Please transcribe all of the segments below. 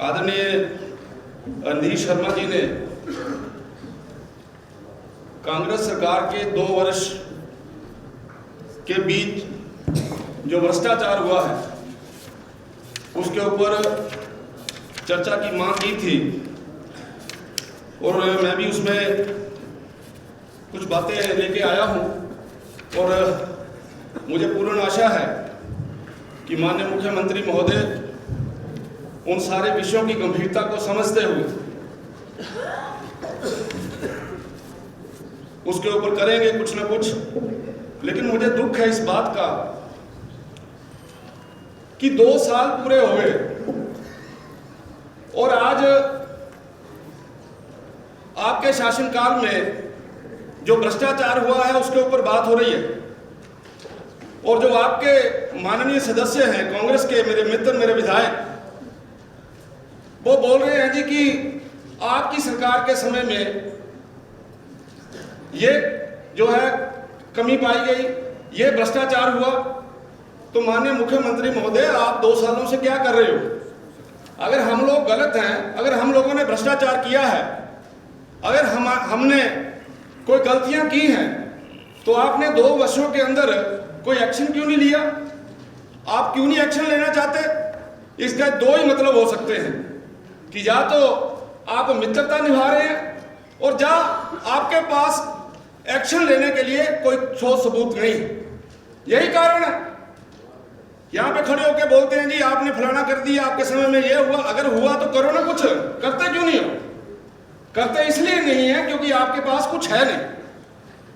आदरणीय रणधीर शर्मा जी ने कांग्रेस सरकार के 2 वर्ष के बीच जो भ्रष्टाचार हुआ है उसके ऊपर चर्चा की मांग की थी और मैं भी उसमें कुछ बातें लेके आया हूं और मुझे पूर्ण आशा है कि माननीय मुख्यमंत्री महोदय उन सारे विषयों की गंभीरता को समझते हुए उसके ऊपर करेंगे कुछ ना कुछ। लेकिन मुझे दुख है इस बात का कि 2 साल पूरे हो गए और आज आपके शासनकाल में जो भ्रष्टाचार हुआ है उसके ऊपर बात हो रही है और जो आपके माननीय सदस्य हैं कांग्रेस के, मेरे मित्र, मेरे विधायक, वो बोल रहे हैं जी कि आपकी सरकार के समय में ये जो है कमी पाई गई, ये भ्रष्टाचार हुआ। तो माननीय मुख्यमंत्री महोदय, आप 2 सालों से क्या कर रहे हो? अगर हम लोग गलत हैं, अगर हम लोगों ने भ्रष्टाचार किया है, अगर हमने कोई गलतियां की हैं, तो आपने 2 वर्षों के अंदर कोई एक्शन क्यों नहीं लिया? आप क्यों नहीं एक्शन लेना चाहते? इसका 2 ही मतलब हो सकते हैं कि या तो आप मित्रता निभा रहे हैं और या आपके पास एक्शन लेने के लिए कोई ठोस सबूत नहीं। यही कारण है। यहां पे खड़े होकर बोलते हैं जी आपने फलाना कर दिया, आपके समय में ये हुआ। अगर हुआ तो करो ना कुछ, करते क्यों नहीं हो? करते इसलिए नहीं है क्योंकि आपके पास कुछ है नहीं।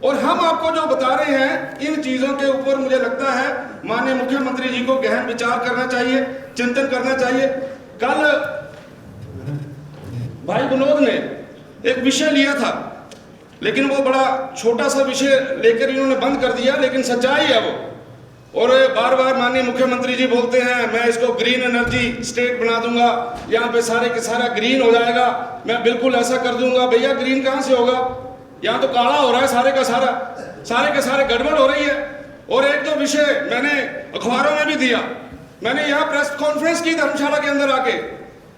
और हम आपको जो बता रहे हैं इन चीजों के ऊपर मुझे लगता है माननीय मुख्यमंत्री जी को गहन विचार करना चाहिए, चिंतन करना चाहिए। कल भाई विनोद ने एक विषय लिया था, लेकिन वो बड़ा छोटा सा विषय लेकर इन्होंने बंद कर दिया, लेकिन सच्चाई है वो। और बार बार माननीय मुख्यमंत्री जी बोलते हैं मैं इसको ग्रीन एनर्जी स्टेट बना दूंगा, यहाँ पे सारे के सारा ग्रीन हो जाएगा, मैं बिल्कुल ऐसा कर दूंगा। भैया ग्रीन कहाँ से होगा? यहाँ तो काला हो रहा है सारे के सारे गड़बड़ हो रही है। और एक 2 विषय मैंने अखबारों में भी दिया, मैंने यहाँ प्रेस कॉन्फ्रेंस की धर्मशाला के अंदर आके,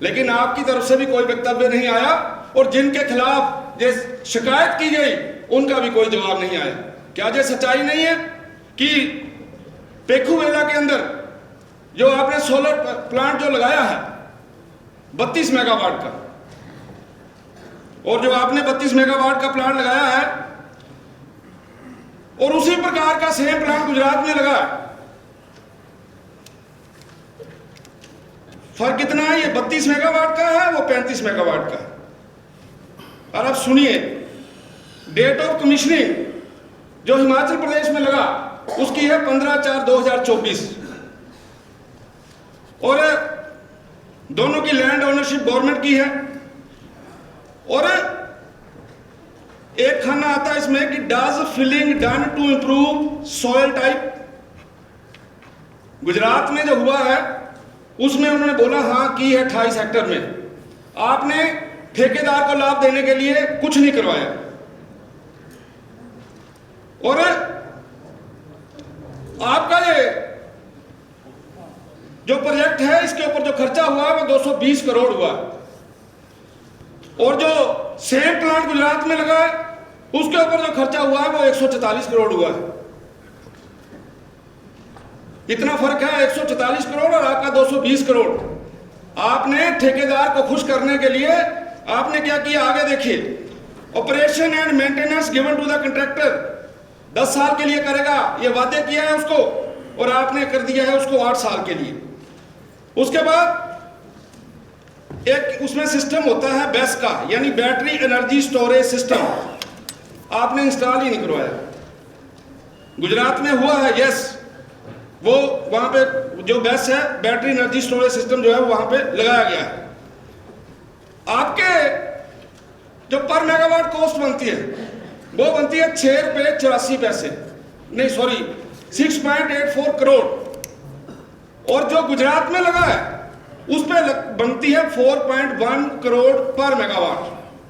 लेकिन आपकी तरफ से भी कोई वक्तव्य नहीं आया और जिनके खिलाफ ये शिकायत की गई उनका भी कोई जवाब नहीं आया। क्या ये सच्चाई नहीं है कि पेखूवेला के अंदर जो आपने सोलर प्लांट जो लगाया है 32 मेगावाट का, और जो आपने 32 मेगावाट का प्लांट लगाया है और उसी प्रकार का सेम प्लांट गुजरात में लगा, फर्क कितना है? ये 32 मेगावाट का है, वो 35 मेगावाट का है। और अब सुनिए, डेट ऑफ कमीशनिंग जो हिमाचल प्रदेश में लगा उसकी है 15/4/2024 और दोनों की लैंड ओनरशिप गवर्नमेंट की है। और एक खाना आता है इसमें कि does filling done to improve soil type. Gujarat में जो हुआ है उसमें उन्होंने बोला हाँ की है 28 हेक्टर में। आपने ठेकेदार को लाभ देने के लिए कुछ नहीं करवाया और आपका ये जो प्रोजेक्ट है इसके ऊपर जो खर्चा हुआ है वो 220 करोड़ हुआ और जो सेम प्लांट गुजरात में लगा है उसके ऊपर जो खर्चा हुआ है वो 144 करोड़ हुआ है। इतना फर्क है, 144 करोड़ और आपका 220 करोड़। आपने ठेकेदार को खुश करने के लिए आपने क्या किया? आगे देखिए, operation and maintenance given to the contractor, 10 साल के लिए करेगा, ये वादे किया है उसको और आपने कर दिया है उसको 8 साल के लिए। उसके बाद एक उसमें सिस्टम होता है बेस का, यानी बैटरी एनर्जी स्टोरेज सिस्टम, आपने इंस्टॉल ही नहीं करवाया। गुजरात में हुआ है, यस, वो वहां पे जो बेस है बैटरी एनर्जी स्टोरेज सिस्टम जो है वहां पे लगाया गया है। आपके जो पर मेगावाट कॉस्ट बनती है वो बनती है 6 रुपये 84 पैसे, नहीं सॉरी 6.84 करोड़, और जो गुजरात में लगा है उस पर बनती है 4.1 करोड़ पर मेगावाट,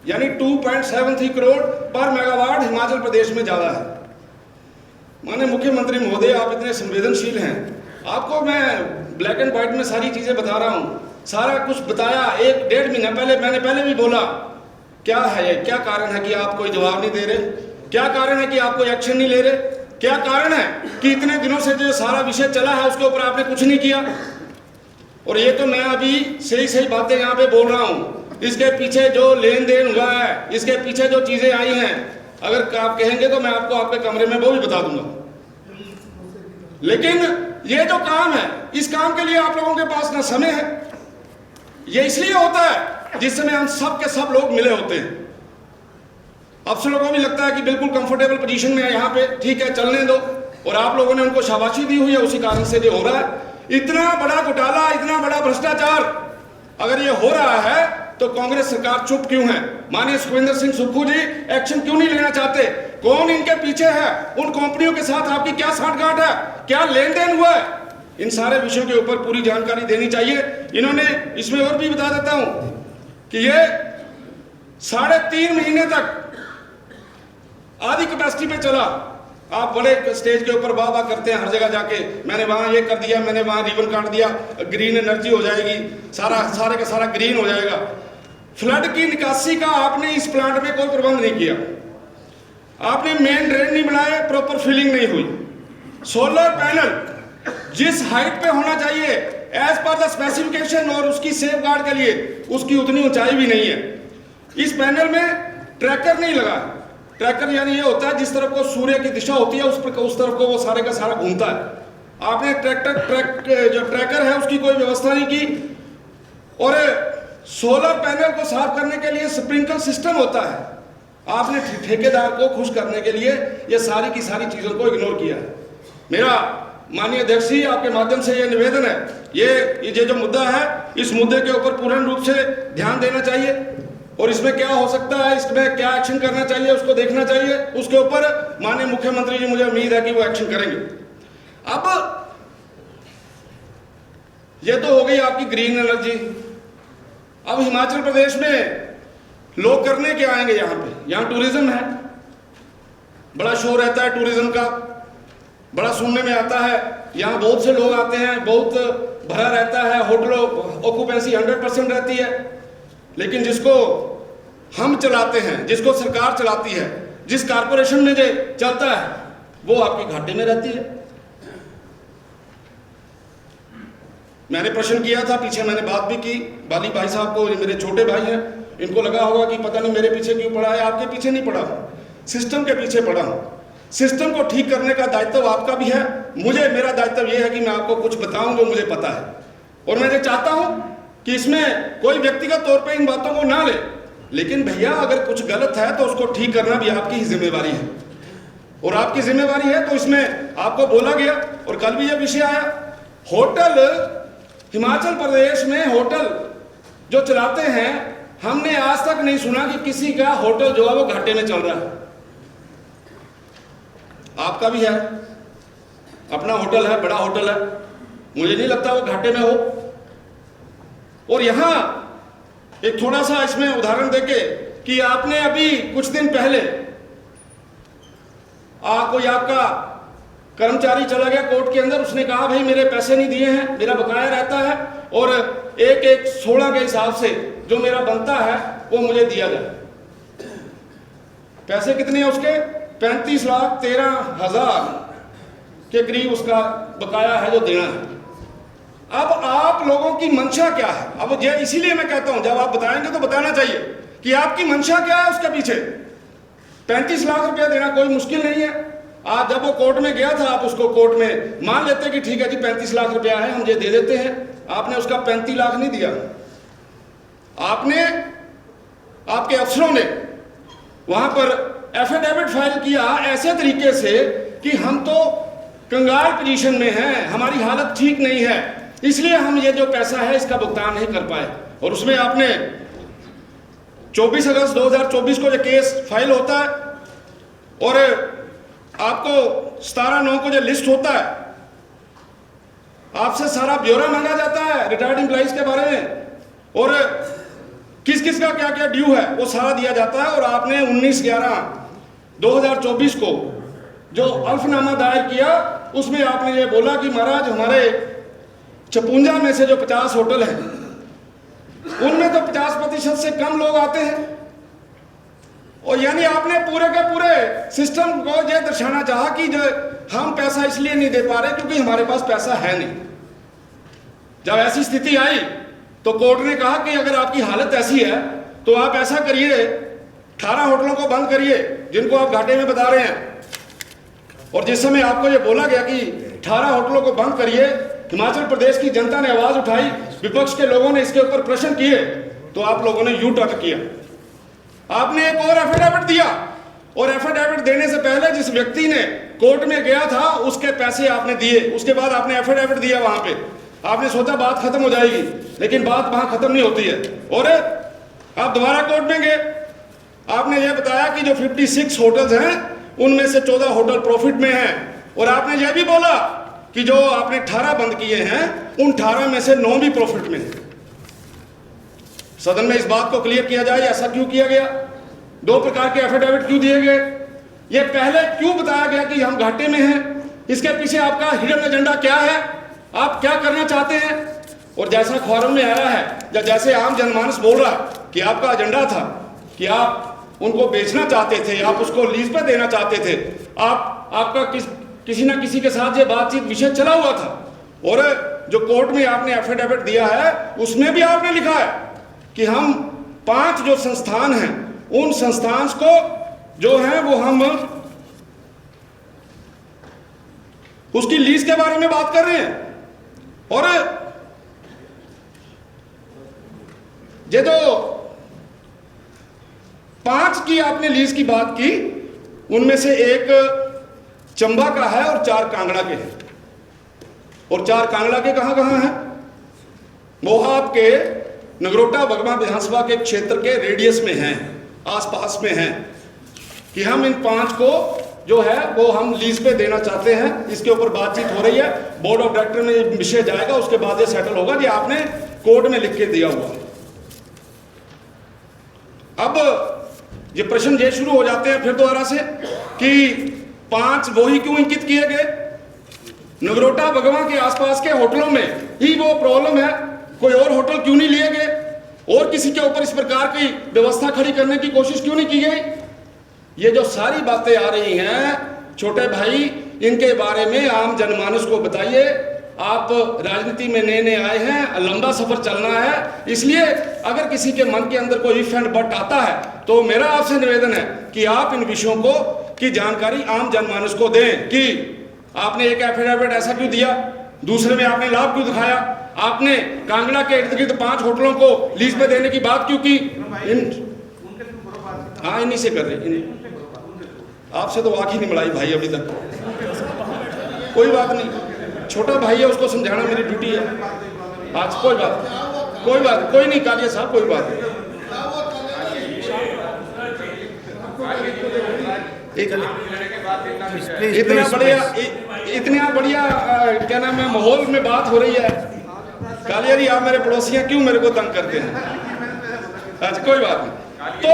यानी 2.73 करोड़ पर मेगावाट हिमाचल प्रदेश में ज्यादा है। माननीय मुख्यमंत्री महोदय, आप इतने संवेदनशील हैं, आपको मैं ब्लैक एंड व्हाइट में सारी चीजें बता रहा हूं, सारा कुछ बताया। 1-1.5 महीना पहले मैंने पहले भी बोला क्या है ये, क्या कारण है कि आप कोई जवाब नहीं दे रहे, क्या कारण है कि आप कोई एक्शन नहीं ले रहे, क्या कारण है कि इतने दिनों से जो सारा विषय चला है उसके ऊपर आपने कुछ नहीं किया। और ये तो मैं अभी सही बातें यहाँ पे बोल रहा हूँ, इसके पीछे जो लेन देन हुआ है, इसके पीछे जो चीजें आई हैं, अगर आप कहेंगे तो मैं आपको आपके कमरे में वो भी बता दूंगा। लेकिन ये जो काम है, इस काम के लिए आप लोगों के पास ना समय है। ये इसलिए होता है जिस समय हम सब के सब लोग मिले होते हैं। अफसरों को भी लगता है कि बिल्कुल कंफर्टेबल पोजीशन में है यहाँ पे, ठीक है चलने दो, और आप लोगों ने उनको शाबाशी दी हुई है, उसी कारण से जो हो रहा है। इतना बड़ा घोटाला, इतना बड़ा भ्रष्टाचार अगर ये हो रहा है तो कांग्रेस सरकार चुप क्यों है? माननीय सुखविंदर सिंह सुक्खू जी एक्शन क्यों नहीं लेना चाहते? कौन इनके पीछे है? उन कंपनियों के साथ आपकी क्या साठगांठ है, क्या लेन देन हुआ है? इन सारे विषयों के ऊपर पूरी जानकारी देनी चाहिए। इन्होंने इसमें और भी बता देता हूं कि ये 3.5 महीने तक आधी कैपेसिटी पे चला। आप बड़े स्टेज के ऊपर वाह करते हैं हर जगह जाके, मैंने वहां ये कर दिया, मैंने वहां रिबन काट दिया, ग्रीन एनर्जी हो जाएगी, सारे का सारा ग्रीन हो जाएगा। फ्लड की निकासी का आपने इस प्लांट में कोई प्रबंध नहीं किया, आपने मेन ड्रेन नहीं बनाए, प्रॉपर फिलिंग नहीं हुई। सोलर पैनल जिस हाइट पे होना चाहिए एज पर द स्पेसिफिकेशन और उसकी सेफ गार्ड के लिए, उसकी उतनी ऊंचाई भी नहीं है। इस पैनल में ट्रैकर नहीं लगा। ट्रैकर यानी ये होता है जिस तरफ को सूर्य की दिशा होती है उस तरफ को वो सारे का सारा घूमता है। आपने जो ट्रैकर है उसकी कोई व्यवस्था नहीं की। और सोलर पैनल को साफ करने के लिए स्प्रिंकलर सिस्टम होता है, आपने ठेकेदार को खुश करने के लिए ये सारी की सारी चीजों को इग्नोर किया है। मेरा माननीय अध्यक्ष जी आपके माध्यम से ये निवेदन है, ये जो मुद्दा है इस मुद्दे के ऊपर पूर्ण रूप से ध्यान देना चाहिए और इसमें क्या हो सकता है, इसमें क्या एक्शन करना चाहिए उसको देखना चाहिए। उसके ऊपर माननीय मुख्यमंत्री जी मुझे उम्मीद है कि वो एक्शन करेंगे। अब ये तो हो गई आपकी ग्रीन एनर्जी। अब हिमाचल प्रदेश में लोग करने क्या आएंगे यहाँ पे? यहाँ टूरिज्म है, बड़ा शोर रहता है टूरिज्म का, बड़ा सुनने में आता है। यहाँ बहुत से लोग आते हैं, बहुत भरा रहता है, होटलों ऑक्यूपेंसी 100% रहती है। लेकिन जिसको हम चलाते हैं, जिसको सरकार चलाती है, जिस कारपोरेशन में जो चलता है वो आपके घाटे में रहती है। मैंने प्रश्न किया था पीछे, मैंने बात भी की बाली भाई साहब को, मेरे छोटे भाई हैं, इनको लगा होगा कि पता नहीं मेरे पीछे क्यों पड़ा है। आपके पीछे नहीं पड़ा, सिस्टम के पीछे पड़ा हूं। सिस्टम को ठीक करने का दायित्व आपका भी है, मेरा दायित्व यह है कि मैं आपको कुछ बताऊं जो मुझे पता है। और मैं चाहता हूं कि इसमें कोई व्यक्तिगत तौर पे इन बातों को ना ले, लेकिन भैया अगर कुछ गलत है तो उसको ठीक करना भी आपकी ही जिम्मेवारी है। और आपकी जिम्मेवारी है तो इसमें आपको बोला गया। और कल भी यह विषय आया, होटल हिमाचल प्रदेश में होटल जो चलाते हैं, हमने आज तक नहीं सुना कि किसी का होटल जो है वो घाटे में चल रहा है। आपका भी है, अपना होटल है, बड़ा होटल है, मुझे नहीं लगता वो घाटे में हो। और यहां एक थोड़ा सा इसमें उदाहरण देके कि आपने अभी कुछ दिन पहले कोई आपका कर्मचारी चला गया कोर्ट के अंदर, उसने कहा भाई मेरे पैसे नहीं दिए हैं, मेरा बकाया रहता है और 1/16 के हिसाब से जो मेरा बनता है वो मुझे दिया जाए। पैसे कितने हैं उसके? 35,13,000 के करीब उसका बकाया है जो देना है। अब आप लोगों की मंशा क्या है? अब ये इसीलिए मैं कहता हूं जब आप बताएंगे तो बताना चाहिए कि आपकी मंशा क्या है उसके पीछे। 35 लाख रुपया देना कोई मुश्किल नहीं है। आज जब वो कोर्ट में गया था, आप उसको कोर्ट में मान लेते कि ठीक है जी 35 लाख रुपया है, हम ये दे देते हैं। आपने उसका 35 लाख नहीं दिया, आपने आपके अफसरों ने वहां पर एफिडेविट फाइल किया ऐसे तरीके से कि हम तो कंगाल पोजीशन में हैं, हमारी हालत ठीक नहीं है, इसलिए हम ये जो पैसा है इसका भुगतान नहीं कर पाए। और उसमें आपने 24 अगस्त 2024 को जो केस फाइल होता है और आपको 17/9 को जो लिस्ट होता है, आपसे सारा ब्यौरा मांगा जाता है रिटायर्ड एम्प्लॉइज के बारे में और किस किस का क्या क्या ड्यू है वो सारा दिया जाता है। और आपने 19/11/2024 को जो अल्फनामा दायर किया उसमें आपने ये बोला कि महाराज हमारे 56 में से जो 50 होटल हैं उनमें तो 50% से कम लोग आते हैं। और यानी आपने पूरे के पूरे सिस्टम को यह दर्शाना चाहा कि जो हम पैसा इसलिए नहीं दे पा रहे क्योंकि हमारे पास पैसा है नहीं। जब ऐसी स्थिति आई तो कोर्ट ने कहा कि अगर आपकी हालत ऐसी है तो आप ऐसा करिए, 18 होटलों को बंद करिए जिनको आप घाटे में बता रहे हैं। और जिस समय आपको ये बोला गया कि 18 होटलों को बंद करिए, हिमाचल प्रदेश की जनता ने आवाज उठाई, विपक्ष के लोगों ने इसके ऊपर प्रश्न किए, तो आप लोगों ने यू टर्न किया। आपने एक और एफिडेविट दिया, और एफिडेविट देने से पहले जिस व्यक्ति ने कोर्ट में गया था उसके पैसे आपने दिए। उसके बाद आपने एफिडेविट दिया वहां पे, आपने सोचा बात खत्म हो जाएगी, लेकिन बात वहां खत्म नहीं होती है। और आप दोबारा कोर्ट में गए, आपने यह बताया कि जो 56 होटल्स हैं उनमें से 14 होटल प्रॉफिट में हैं, और आपने यह भी बोला कि जो आपने 18 बंद किए हैं उन 18 में से 9 भी प्रॉफिट में हैं। सदन में इस बात को क्लियर किया जाए ऐसा क्यों किया गया, 2 प्रकार के एफिडेविट क्यों दिए गए, ये पहले क्यों बताया गया कि हम घाटे में हैं, इसके पीछे आपका हिडन एजेंडा क्या है, आप क्या करना चाहते हैं। और जैसा अखबारों में आया है या जैसे आम जनमानस बोल रहा कि आपका एजेंडा था कि आप उनको बेचना चाहते थे, आप उसको लीज पे देना चाहते थे, आपका किसी ना किसी के साथ ये बातचीत विषय चला हुआ था। और जो कोर्ट में आपने एफिडेविट दिया है उसमें भी आपने लिखा है कि हम 5 जो संस्थान हैं उन संस्थान को जो है वो हम उसकी लीज के बारे में बात कर रहे हैं। और ये जो 5 की आपने लीज की बात की, उनमें से एक चंबा का है और 4 कांगड़ा के हैं। और 4 कांगड़ा के कहां हैं, वो आपके नगरोटा बगमा विधानसभा के क्षेत्र के रेडियस में हैं, आसपास में हैं, कि हम इन 5 को जो है वो हम लीज पे देना चाहते हैं। इसके ऊपर बातचीत हो रही है, बोर्ड ऑफ डायरेक्टर में ये विषय जाएगा, उसके बाद ये सेटल होगा कि आपने कोर्ट में लिख के दिया हुआ। अब ये प्रश्न ये शुरू हो जाते हैं फिर दोबारा से कि 5 वही क्यों इंकित किए गए, नगरोटा बगवा के आसपास के होटलों में ही वो प्रॉब्लम है, कोई और होटल क्यों नहीं लिए गए, और किसी के ऊपर इस प्रकार की व्यवस्था खड़ी करने की कोशिश क्यों नहीं की गई। ये जो सारी बातें आ रही हैं छोटे भाई, इनके बारे में आम जनमानस को बताइए। आप राजनीति में नए नए आए हैं, लंबा सफर चलना है, इसलिए अगर किसी के मन के अंदर कोई इफ एंड बट आता है तो मेरा आपसे निवेदन है कि आप इन विषयों को की जानकारी आम जनमानस को दें कि आपने एक एफिडेविट ऐसा क्यों दिया, दूसरे में आपने लाभ क्यों दिखाया, आपने कांगड़ा के इर्द गिर्द 5 होटलों को लीज पे देने की बात क्यों की। हाँ, इन्हीं से कर रहे, आपसे तो वाकई नहीं मिलाई भाई अभी तक। कोई बात नहीं, छोटा भाई है, उसको समझाना मेरी ड्यूटी है आज। कोई नहीं कालिया साहब, कोई बात नहीं। इतना बढ़िया क्या नाम है माहौल में बात हो रही है। कालिया जी, आप मेरे पड़ोसी हैं, क्यों मेरे को तंग करते हैं। अच्छा कोई बात नहीं। तो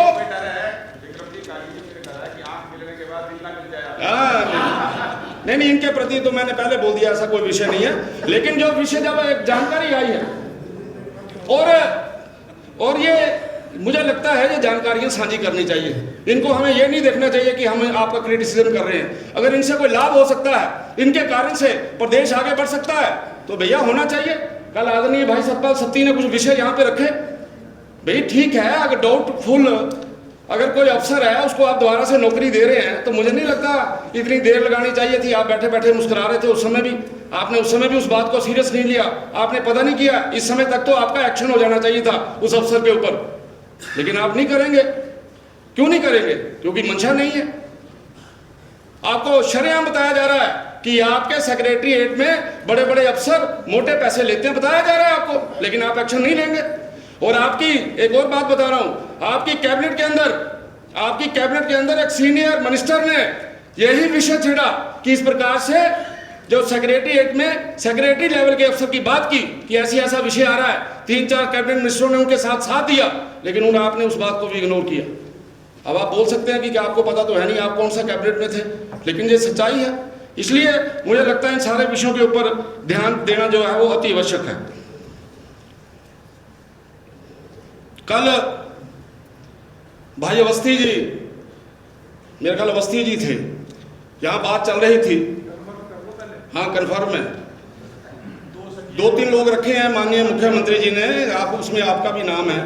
नहीं, इनके प्रति तो मैंने पहले बोल दिया ऐसा कोई विषय नहीं है, लेकिन जो विषय जब एक जानकारी आई है और ये मुझे लगता है ये जानकारियां साझी करनी चाहिए। इनको हमें ये नहीं देखना चाहिए कि हम आपका क्रिटिसिज्म कर रहे हैं। अगर इनसे कोई लाभ हो सकता है, इनके कारण से प्रदेश आगे बढ़ सकता है, तो भैया होना चाहिए। कल आदरणीय भाई सतपाल सत्ती ने कुछ विषय यहाँ पे रखे, भाई ठीक है, अगर डाउटफुल अगर कोई अफसर है उसको आप दोबारा से नौकरी दे रहे हैं तो मुझे नहीं लगता इतनी देर लगानी चाहिए थी। आप बैठे बैठे मुस्कुरा रहे थे उस समय भी, आपने उस समय भी उस बात को सीरियस नहीं लिया, आपने पता नहीं किया। इस समय तक तो आपका एक्शन हो जाना चाहिए था उस अफसर के ऊपर, लेकिन आप नहीं करेंगे। क्यों नहीं करेंगे? क्योंकि मंशा नहीं है। आपको शरेआम बताया जा रहा है कि आपके सेक्रेटरीएट में बड़े बड़े अफसर मोटे पैसे लेते हैं, बताया जा रहा है आपको, लेकिन आप एक्शन नहीं लेंगे। और आपकी एक और बात बता रहा हूं, आपकी कैबिनेट के अंदर एक सीनियर मिनिस्टर ने यही विषय छेड़ा कि इस प्रकार से जो सेक्रेटरीएट में सेक्रेटरी लेवल के अफसर की बात की कि ऐसा विषय आ रहा है। 3-4 कैबिनेट मिनिस्टरों ने उनके साथ दिया, लेकिन आपने उस बात को भी इग्नोर किया। अब आप बोल सकते हैं कि आपको पता तो है नहीं आप कौन सा कैबिनेट में थे, लेकिन ये सच्चाई है। इसलिए मुझे लगता है इन सारे विषयों के ऊपर ध्यान देना जो है वो अति आवश्यक है। कल भाई अवस्थी जी, मेरे ख्याल अवस्थी जी थे, यहाँ बात चल रही थी। हाँ कन्फर्म है, 2-3 लोग रखे हैं माननीय मुख्यमंत्री जी ने, आप उसमें आपका भी नाम है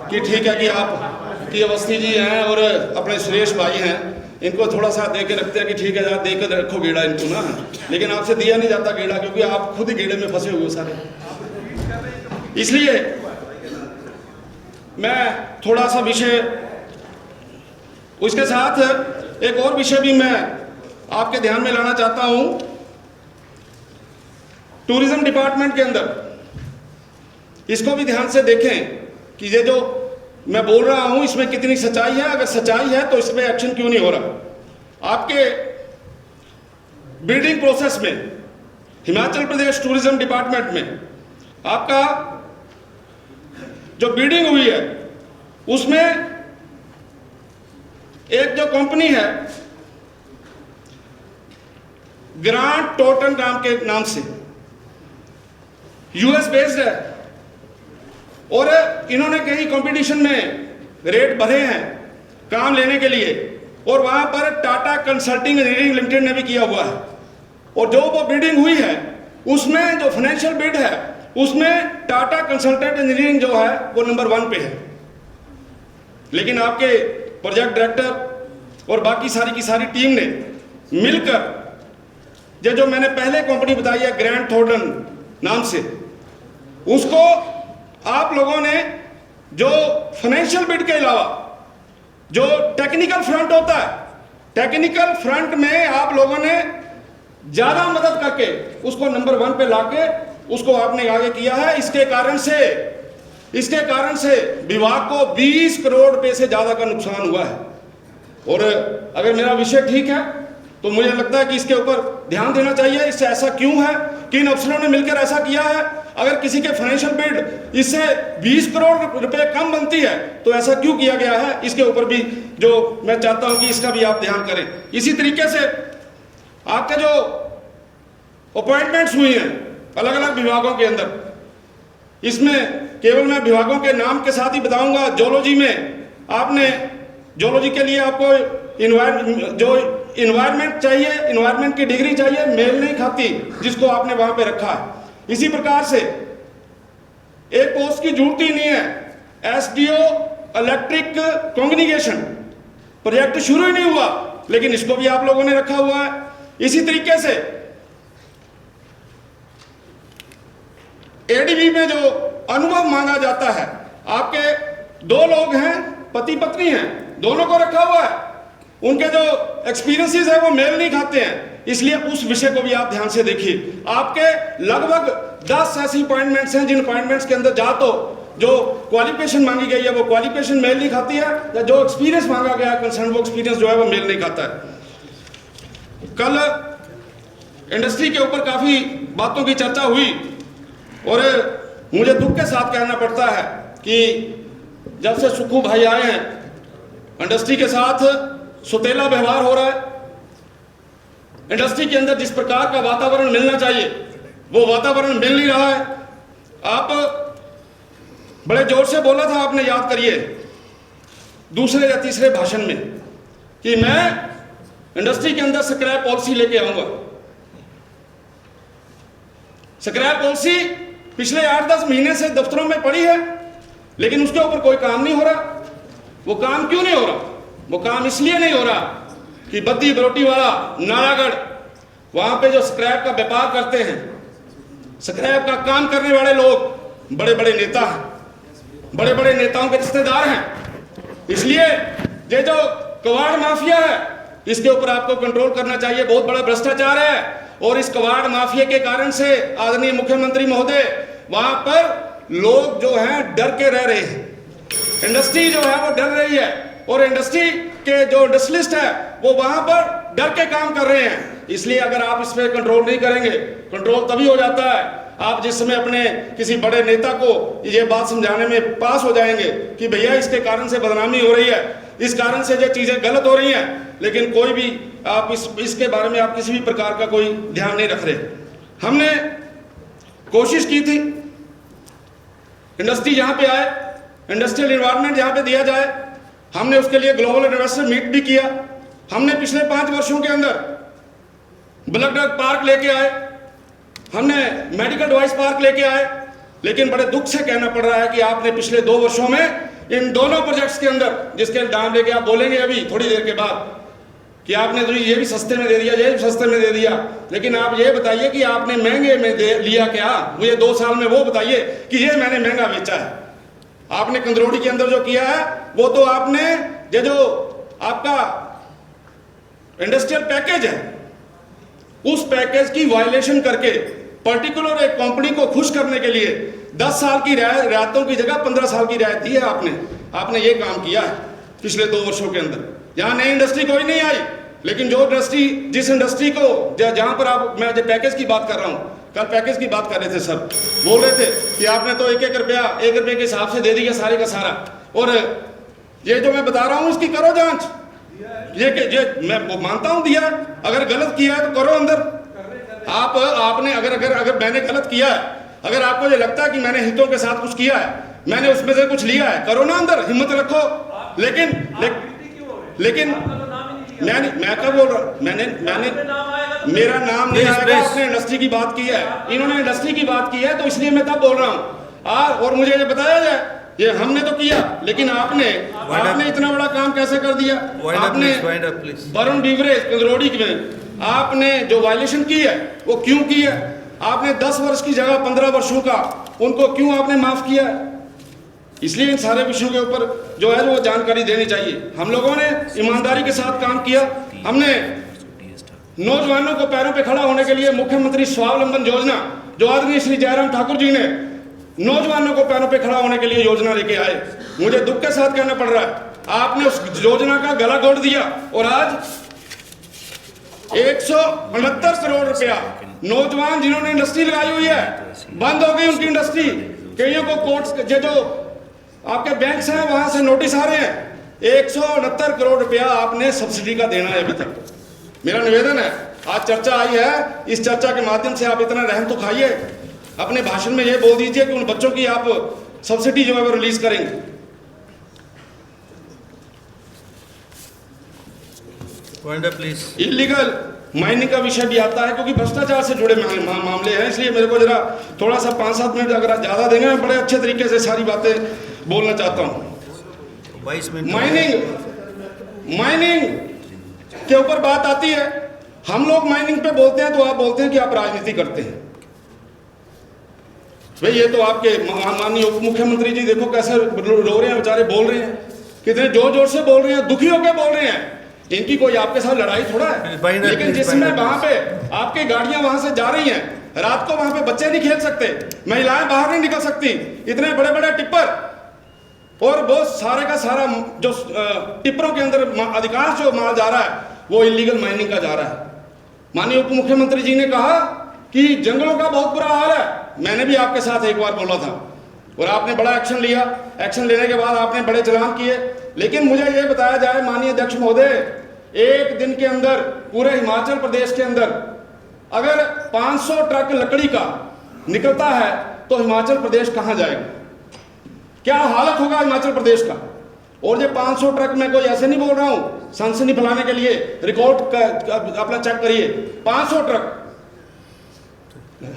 कि ठीक है कि आप कि अवस्थी जी हैं और अपने सुरेश भाई हैं, इनको थोड़ा सा दे के रखते हैं कि ठीक है यार दे के रखो गेड़ा इनको ना, लेकिन आपसे दिया नहीं जाता गेड़ा क्योंकि आप खुद ही गेड़े में फंसे हुए सारे। इसलिए मैं थोड़ा सा विषय, उसके साथ एक और विषय भी मैं आपके ध्यान में लाना चाहता हूं। टूरिज्म डिपार्टमेंट के अंदर इसको भी ध्यान से देखें कि ये जो मैं बोल रहा हूं इसमें कितनी सच्चाई है। अगर सच्चाई है तो इसमें एक्शन क्यों नहीं हो रहा। आपके बिल्डिंग प्रोसेस में हिमाचल प्रदेश टूरिज्म डिपार्टमेंट में आपका जो बिल्डिंग हुई है उसमें एक जो कंपनी है ग्रांट टोटन नाम के नाम से, यूएस बेस्ड है, और इन्होंने कई कंपटीशन में रेट भरे हैं काम लेने के लिए, और वहां पर टाटा कंसल्टिंग इंजीनियरिंग लिमिटेड ने भी किया हुआ है। और जो वो बिल्डिंग हुई है उसमें जो फाइनेंशियल बिड है उसमें टाटा कंसल्टेंट इंजीनियरिंग जो है वो नंबर 1 पे है। लेकिन आपके प्रोजेक्ट डायरेक्टर और बाकी सारी की सारी टीम ने मिलकर ये जो मैंने पहले कंपनी बताई है ग्रैंड थॉर्टन नाम से, उसको आप लोगों ने जो फाइनेंशियल बिड के अलावा जो टेक्निकल फ्रंट होता है, टेक्निकल फ्रंट में आप लोगों ने ज्यादा मदद करके उसको नंबर 1 पे लाके उसको आपने आगे किया है। इसके कारण से विभाग को 20 करोड़ रुपए से ज्यादा का नुकसान हुआ है। और अगर मेरा विषय ठीक है तो मुझे लगता है कि इसके ऊपर ध्यान देना चाहिए। इससे ऐसा क्यों है, किन अफसरों ने मिलकर ऐसा किया है। अगर किसी के फाइनेंशियल बिड इससे 20 करोड़ रुपए कम बनती है तो ऐसा क्यों किया गया है, इसके ऊपर भी जो मैं चाहता हूं कि इसका भी आप ध्यान करें। इसी तरीके से आपके जो अपॉइंटमेंट्स हुई हैं अलग अलग विभागों के अंदर, इसमें केवल मैं विभागों के नाम के साथ ही बताऊंगा। जूलॉजी में आपने, जूलॉजी के लिए आपको इन्वायरमेंट चाहिए, इन्वायरमेंट की डिग्री चाहिए, मेल नहीं खाती जिसको आपने वहां पे रखा है। इसी प्रकार से एक पोस्ट की जरूरत ही नहीं है, एसडीओ इलेक्ट्रिक कम्युनिकेशन प्रोजेक्ट शुरू ही नहीं हुआ लेकिन इसको भी आप लोगों ने रखा हुआ है। इसी तरीके से एडीबी में जो अनुभव मांगा जाता है, आपके 2 लोग हैं, पति पत्नी हैं, दोनों को रखा हुआ है, उनके जो एक्सपीरियंसेस है वो मेल नहीं खाते हैं, इसलिए उस विषय को भी आप ध्यान से देखिए। आपके लगभग 10 ऐसी अपॉइंटमेंट्स हैं जिन अपॉइंटमेंट्स के अंदर जा तो जो क्वालिफिकेशन मांगी गई है वो क्वालिफिकेशन मेल नहीं खाती है, या जो एक्सपीरियंस मांगा गया है कंसर्न वो एक्सपीरियंस जो है वो मेल नहीं खाता है। कल इंडस्ट्री के ऊपर काफी बातों की चर्चा हुई और मुझे दुख के साथ कहना पड़ता है कि जब से सुक्खू भाई आए हैं इंडस्ट्री के साथ सुतेला व्यवहार हो रहा है। इंडस्ट्री के अंदर जिस प्रकार का वातावरण मिलना चाहिए वो वातावरण मिल नहीं रहा है। आप बड़े जोर से बोला था आपने, याद करिए, दूसरे या तीसरे भाषण में कि मैं इंडस्ट्री के अंदर स्क्रैप पॉलिसी लेके आऊंगा। स्क्रैप पॉलिसी पिछले 8-10 महीने से दफ्तरों में पड़ी है लेकिन उसके ऊपर कोई काम नहीं हो रहा। वो काम क्यों नहीं हो रहा? वो काम इसलिए नहीं हो रहा कि बद्दी बरोटी वाला नारागढ़, वहां पे जो स्क्रैप का व्यापार करते हैं, स्क्रैप का काम करने वाले लोग बड़े बड़े नेता हैं, बड़े बड़े नेताओं के रिश्तेदार हैं। इसलिए ये जो कबाड़ माफिया है इसके ऊपर आपको कंट्रोल करना चाहिए। बहुत बड़ा भ्रष्टाचार है और इस कबाड़ माफिया के कारण से आदरणीय मुख्यमंत्री महोदय वहां पर लोग जो हैं डर के रह रहे हैं। इंडस्ट्री जो है वो डर रही है और इंडस्ट्री के जो इंडस्ट्रियलिस्ट है वो वहां पर डर के काम कर रहे हैं। इसलिए अगर आप इस पर कंट्रोल नहीं करेंगे, कंट्रोल तभी हो जाता है आप जिस समय अपने किसी बड़े नेता को ये बात समझाने में पास हो जाएंगे कि भैया इसके कारण से बदनामी हो रही है, इस कारण से ये चीजें गलत हो रही हैं, लेकिन कोई भी आप इसके बारे में आप किसी भी प्रकार का कोई ध्यान नहीं रख रहे। हमने कोशिश की थी इंडस्ट्री यहाँ पे आए, इंडस्ट्रियल इन्वायरमेंट यहाँ पे दिया जाए। हमने उसके लिए ग्लोबल इन्वेस्टर मीट भी किया। हमने पिछले 5 वर्षों के अंदर ब्लड ड्रग पार्क लेके आए, हमने मेडिकल डिवाइस पार्क लेके आए, लेकिन बड़े दुख से कहना पड़ रहा है कि आपने पिछले 2 वर्षों में इन दोनों प्रोजेक्ट्स के अंदर, जिसके नाम लेके आप बोलेंगे अभी थोड़ी देर के बाद कि आपने तो ये भी सस्ते में दे दिया, ये भी सस्ते में दे दिया, लेकिन आप ये बताइए कि आपने महंगे में लिया क्या? मुझे 2 साल में वो बताइए कि ये मैंने महंगा बेचा है। आपने कंदरोड़ी के अंदर जो किया है वो तो आपने ये जो आपका इंडस्ट्रियल पैकेज है उस पैकेज की वायलेशन करके पर्टिकुलर एक कंपनी को खुश करने के लिए 10 साल की रियायतों की जगह 15 साल की रियायत दी है आपने ये काम किया है पिछले 2 वर्षों के अंदर। यहाँ नई इंडस्ट्री कोई नहीं आई, लेकिन जो इंडस्ट्री, जिस इंडस्ट्री को जहाँ पर आप, मैं जो पैकेज की बात कर रहा हूँ, कल पैकेज की बात कर रहे थे सर, बोल रहे थे कि आपने तो 1 रुपये के हिसाब से दे दिया सारे का सारा, और ये जो मैं बता रहा हूँ इसकी करो जांच। ये मैं मानता हूँ दिया, अगर गलत किया है तो करो अंदर। आपने अगर मैंने गलत किया है, अगर आपको ये लगता है कि मैंने हितों के साथ कुछ किया है, मैंने उसमें से कुछ लिया है, करो ना अंदर, हिम्मत रखो। लेकिन मैं क्या बोल रहा हूँ, मैंने मेरा नाम नहीं आएगा। आपने इंडस्ट्री की बात की है, इन्होंने इंडस्ट्री की बात की है, तो इसलिए मैं तब बोल रहा हूँ। और मुझे ये बताया जाए, ये हमने तो किया, लेकिन आपने इतना बड़ा काम कैसे कर दिया? आपने वरुण बीवरेज कंदरोड़ी में आपने जो वायलेशन की है वो क्यों की है? आपने 10 वर्ष की जगह 15 वर्षों का उनको क्यों आपने माफ किया है? इसलिए इन सारे विषयों के ऊपर जो है वो जानकारी देनी चाहिए। हम लोगों ने ईमानदारी के साथ काम किया। हमने नौजवानों को पैरों पे खड़ा होने के लिए मुख्यमंत्री स्वावलंबन योजना, जो आदरणीय श्री जयराम ठाकुर जी ने नौजवानों को पैरों पे खड़ा होने के लिए योजना लेके आए, मुझे दुख के साथ कहना पड़ रहा है आपने उस योजना का गला घोट दिया, और आज 169 करोड़ रुपया नौजवान जिन्होंने इंडस्ट्री लगाई हुई है, बंद हो गई उनकी इंडस्ट्री। कईयों को कोर्ट जो आपके बैंक हैं वहां से नोटिस आ रहे हैं। 169 करोड़ रुपया आपने सब्सिडी का देना है अभी तक। मेरा निवेदन है, आज चर्चा आई है, इस चर्चा के माध्यम से आप इतना रहम तो खाइए, अपने भाषण में ये बोल दीजिए कि उन बच्चों की आप सब्सिडी जो है वो रिलीज करेंगे। प्लीज। इलीगल माइनिंग का विषय भी आता है, क्योंकि भ्रष्टाचार से जुड़े मामले हैं, इसलिए मेरे को जरा थोड़ा सा 5-7 मिनट अगर ज़्यादा देंगे, मैं बड़े अच्छे तरीके से सारी बातें बोलना चाहता हूँ। 22 मिनट। माइनिंग के ऊपर बात आती है, हम लोग माइनिंग पे बोलते हैं तो आप बोलते हैं कि आप राजनीति करते हैं। भाई ये तो आपके माननीय उप मुख्यमंत्री जी देखो कैसे रो रहे हैं बेचारे, बोल रहे हैं, कितने जोर जोर से बोल रहे हैं, दुखी होकर बोल रहे हैं। इनकी कोई आपके साथ लड़ाई थोड़ा है, लेकिन जिसमें वहां पे आपकी गाड़ियां वहां से जा रही हैं, रात को वहां पे बच्चे नहीं खेल सकते, महिलाएं बाहर नहीं निकल सकती, इतने बड़े बड़े टिप्पर, और वो सारे का सारा जो टिप्परों के अंदर अधिकांश जो माल जा रहा है वो इलीगल माइनिंग का जा रहा है। माननीय उप मुख्यमंत्री जी ने कहा कि जंगलों का बहुत बुरा हाल है, मैंने भी आपके साथ एक बार बोला था, और आपने बड़ा एक्शन लिया। एक्शन लेने के बाद आपने बड़े चालान किए, लेकिन मुझे ये बताया जाए माननीय अध्यक्ष महोदय, एक दिन के अंदर पूरे हिमाचल प्रदेश के अंदर अगर 500 ट्रक लकड़ी का निकलता है तो हिमाचल प्रदेश कहां जाएगा? क्या हालत होगा हिमाचल प्रदेश का? और ये 500 ट्रक में कोई ऐसे नहीं बोल रहा हूं सनसनी फैलाने के लिए, रिकॉर्ड अपना चेक करिए, 500 ट्रक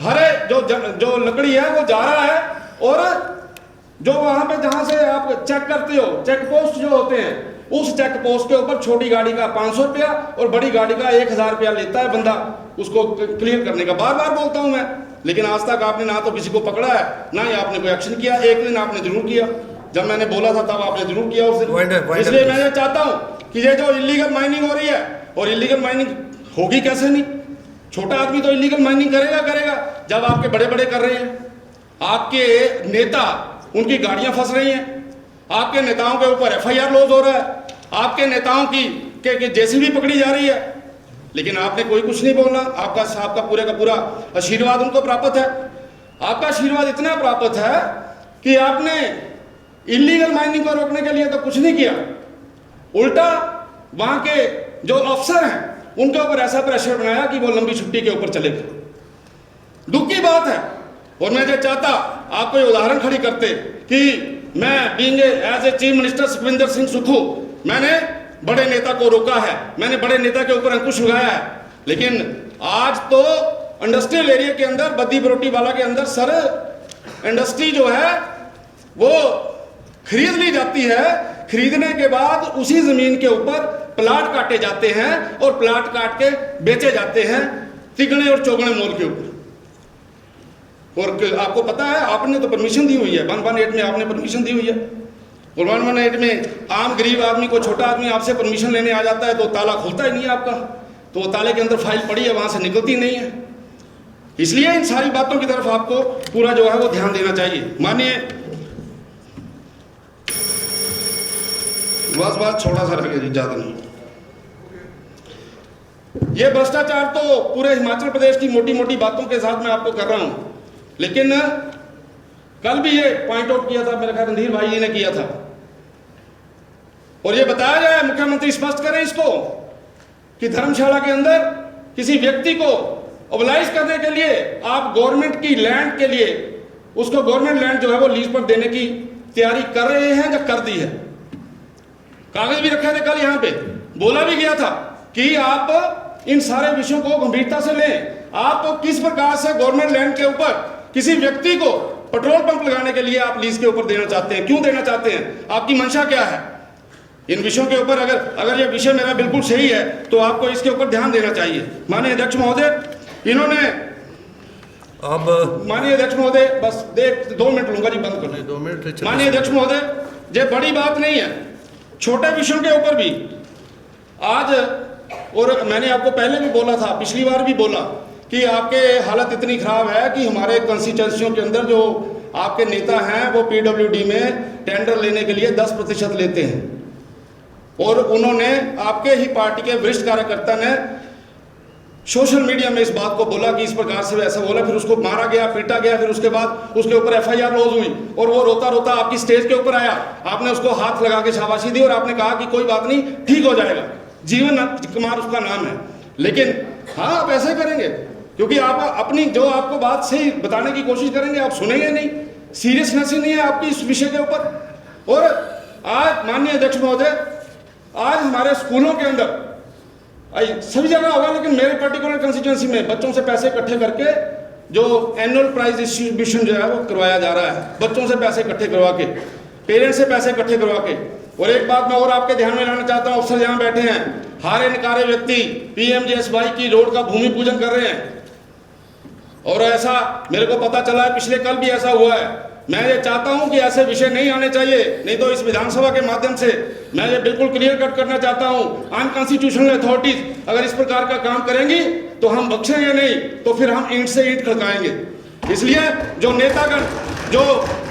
हरे जो लकड़ी है वो जा रहा है, और जो वहां पे जहां से आप चेक करते हो, चेक पोस्ट जो होते हैं, उस चेक पोस्ट के ऊपर छोटी गाड़ी का 500 रुपया और बड़ी गाड़ी का 1000 रुपया लेता है बंदा उसको क्लियर करने का। बार बार बोलता हूं मैं, लेकिन आज तक आपने ना तो किसी को पकड़ा है, ना ही आपने कोई एक्शन किया। एक दिन आपने जरूर किया, जब मैंने बोला था तब आपने जरूर किया उस दिन। इसलिए मैं ये चाहता हूं कि ये जो इलीगल माइनिंग हो रही है, और इलीगल माइनिंग होगी कैसे नहीं, छोटा आदमी तो इलीगल माइनिंग करेगा जब आपके बड़े बड़े कर रहे हैं, आपके नेता उनकी गाड़ियां फंस रही हैं, आपके नेताओं के ऊपर FIR लॉज हो रहा है, आपके नेताओं की जेसीबी पकड़ी जा रही है, लेकिन आपने कोई कुछ नहीं बोलना। आपका पूरे का पूरा आशीर्वाद उनको प्राप्त है। आपका आशीर्वाद इतना प्राप्त है कि आपने इलीगल माइनिंग को रोकने के लिए तो कुछ नहीं किया, उल्टा वहां के जो अफसर हैं उनके ऊपर ऐसा प्रेशर बनाया कि वो लंबी छुट्टी के ऊपर चले गए। दुख की बात है, और मैं जो चाहता आप कोई उदाहरण खड़ी करते कि मैं being as a chief minister Sukhvinder Singh Sukhu, मैंने बड़े नेता को रोका है, मैंने बड़े नेता के ऊपर अंकुश लगाया है। लेकिन आज तो इंडस्ट्रियल एरिया के अंदर, बद्दी बरोटी वाला के अंदर सर इंडस्ट्री जो है वो खरीद ली जाती है। खरीदने के बाद उसी जमीन के ऊपर प्लाट काटे जाते हैं और प्लाट काट के बेचे जाते हैं तिगने और चौगने मोल के ऊपर। और आपको पता है, आपने तो परमिशन दी हुई है, 118 में आपने परमिशन दी हुई है। और 118 में आम गरीब आदमी को, छोटा आदमी आपसे परमिशन लेने आ जाता है तो ताला खुलता ही नहीं है आपका, तो वो ताले के अंदर फाइल पड़ी है, वहां से निकलती नहीं है। इसलिए इन सारी बातों की तरफ आपको पूरा जो है वो ध्यान देना चाहिए। मानिए, बस छोटा सा रह गया, ज्यादा नहीं। ये भ्रष्टाचार तो पूरे हिमाचल प्रदेश की मोटी मोटी बातों के साथ मैं आपको कर रहा हूं, लेकिन कल भी ये पॉइंट आउट किया था, मेरे ख्याल रणधीर भाई जी ने किया था, और ये बताया जाए, मुख्यमंत्री स्पष्ट करें इसको कि धर्मशाला के अंदर किसी व्यक्ति को ओबलाइज करने के लिए आप गवर्नमेंट की लैंड के लिए उसको गवर्नमेंट लैंड जो है वो लीज पर देने की तैयारी कर रहे हैं या कर दी है। कागज भी रखे थे कल, यहां पे बोला भी गया था कि आप इन सारे विषयों को गंभीरता से लें। आप तो किस प्रकार से गवर्नमेंट लैंड के ऊपर किसी व्यक्ति को पेट्रोल पंप लगाने के लिए आप लीज के ऊपर देना चाहते हैं, क्यों देना चाहते हैं, आपकी मंशा क्या है? इन विषयों के ऊपर अगर ये विषय मेरा बिल्कुल सही है तो आपको इसके ऊपर ध्यान देना चाहिए। माननीय अध्यक्ष महोदय, इन्होंने अब माननीय अध्यक्ष महोदय, बस 2 मिनट लूंगा जी, बंद कर लें। 2 मिनट। माननीय अध्यक्ष महोदय, ये बड़ी बात नहीं है, छोटे विषयों के ऊपर भी आज, और मैंने आपको पहले भी बोला था, पिछली बार भी बोला कि आपके हालत इतनी खराब है कि हमारे कंस्टिट्यूंसियों के अंदर जो आपके नेता हैं वो पीडब्ल्यूडी में टेंडर लेने के लिए 10% लेते हैं, और उन्होंने, आपके ही पार्टी के वरिष्ठ कार्यकर्ता ने सोशल मीडिया में इस बात को बोला कि इस प्रकार से ऐसा बोला, फिर उसको मारा गया, पीटा गया, फिर उसके बाद उसके ऊपर एफआईआर लॉन्च हुई और वो रोता रोता आपकी स्टेज के ऊपर आया, आपने उसको हाथ लगा के शाबाशी दी और आपने कहा कि कोई बात नहीं, ठीक हो जाएगा, जीवन कुमार उसका नाम है। लेकिन हाँ, आप ऐसे करेंगे क्योंकि आप अपनी जो आपको बात सही बताने की कोशिश करेंगे, आप सुनेंगे नहीं, सीरियसनेस ही नहीं है आपकी इस विषय के ऊपर। और आज माननीय अध्यक्ष महोदय, आज हमारे स्कूलों के अंदर, सभी जगह होगा लेकिन मेरे पर्टिकुलर कंस्टिट्यूंसी में बच्चों से पैसे इकट्ठे करके जो एनुअल प्राइज डिस्ट्रीब्यूशन जो है वो करवाया जा रहा है, बच्चों से पैसे इकट्ठे करवा के, पेरेंट्स से पैसे इकट्ठे करवा के। और एक बात मैं और आपके ध्यान में लाना चाहता हूँ, अफसर यहाँ बैठे हैं, हारे निकारे व्यक्ति PMJSY की रोड का भूमि पूजन कर रहे हैं, और ऐसा मेरे को पता चला है, पिछले कल भी ऐसा हुआ है। मैं ये चाहता हूं कि ऐसे विषय नहीं आने चाहिए, नहीं तो इस विधानसभा के माध्यम से मैं ये बिल्कुल क्लियर कट करना चाहता हूं, अनकॉन्स्टिट्यूशनल अथॉरिटीज अगर इस प्रकार का काम करेंगी तो हम बख्शेंगे नहीं, तो फिर हम ईंट से ईंट खड़काएंगे। इसलिए जो नेतागण, जो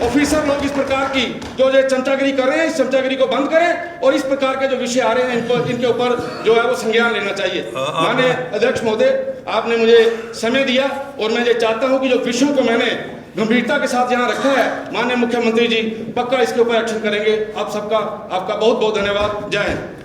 ऑफिसर लोग इस प्रकार की जो चमचागिरी कर रहे हैं, इस चमचागिरी को बंद करें और इस प्रकार के जो विषय आ रहे हैं इनके ऊपर जो है वो संज्ञान लेना चाहिए। माननीय अध्यक्ष महोदय, आपने मुझे समय दिया और मैं ये चाहता हूं कि जो विषयों को मैंने गंभीरता के साथ यहाँ रखा है, माननीय मुख्यमंत्री जी पक्का इसके ऊपर एक्शन करेंगे। आप सबका, आपका बहुत बहुत धन्यवाद। जय हिंद।